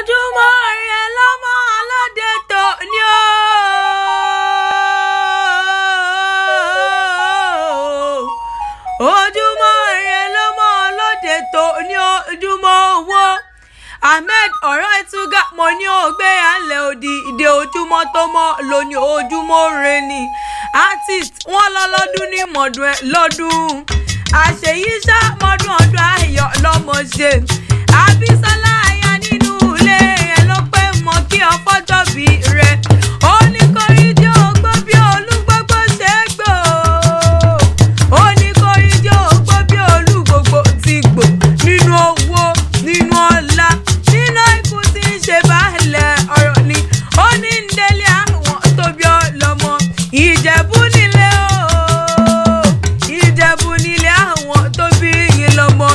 Ojúmọ́ ire lọ́mọ aládé tòní o. Ojúmọ́ ire lọ́mọ aládé tòní o. Ojúmọ́ owó. Ahmed ọ̀rọ̀ ìtúgà mo ní ògbé alẹ́ òdì ìdè ojúmọ́ tó mọ́ lóní ojúmọ́ re ni. Artist wọ́n lọ lọ́dún ní mọ̀dún ẹ̀ lọ́dún. Àṣeyí ṣá mọ́dún ọdún ayọ̀ lọ́mọ ṣe. Àbísọ́lá aya nínú ilé ẹ̀ ló pé mọ́ kí ọfọ́jọ́ bí rẹ̀. Ó ní kórìíjì ògbó bí olúgbógbó ṣe é gbò. Ó ní kórìíjì ògbó bí olúgbógbó ti gbò. Nínú owó, nínú ọlá, nínú ikú tí ń ṣe báàlẹ̀ ọ̀rọ̀ ni. Ó ní ń délé àwọn tó bí ọlọ́mọ. Ìjẹ̀bú nílé o. Ìjẹ̀bú nílé àwọn tó bí yín lọ́mọ.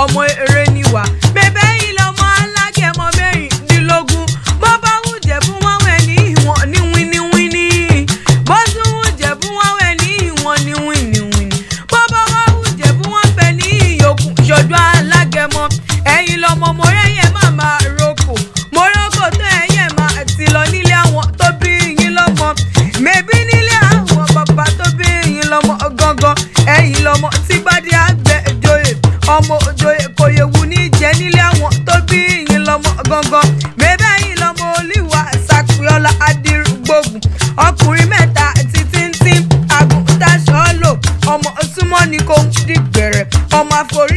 Ọmọ eré ni wà. Bẹ́bẹ́ yìí lọ́mọ alágẹmọ mẹ́rìndínlógún. Bó bá wù Jẹ̀bú wọ́n wẹ̀ ní ìwọ̀n ní wíníwíní. Bó tún wù Jẹ̀bú wọ́n wẹ̀ ní ìwọ̀n ní wíníwíní. Bó bá wà wù Jẹ̀bú wọ́n fẹ́ ní ìyókù ṣojú alágẹmọ. Ẹ̀yin lọ́mọ mo rẹ́yẹ̀ máa máa roko. Mo roko tó ẹ̀yẹ̀ máa ti lọ nílé àwọn tó bí yín lọ́mọ. Mèbí nílé àwọn bàbá tó bí yín lọ́mọ gangan. Ẹ̀yin lọ́mọ tí gbádé àgbẹ̀ joyè. Ọmọ òjòyè kò yẹ̀wù ní jẹ́ nílé àwọn tó bí yín lọ́mọ gangan. Mèbí ẹ̀yin lọ́mọ olíwà Sàpíọ́lá Adírúgbògùn. Ọkùnrin mẹ́ta títí àgùntàn ṣọ́ọ́lò. Ọmọ súnmọ́ ni kò ń dìgbẹ̀rẹ̀. Ọmọ àforí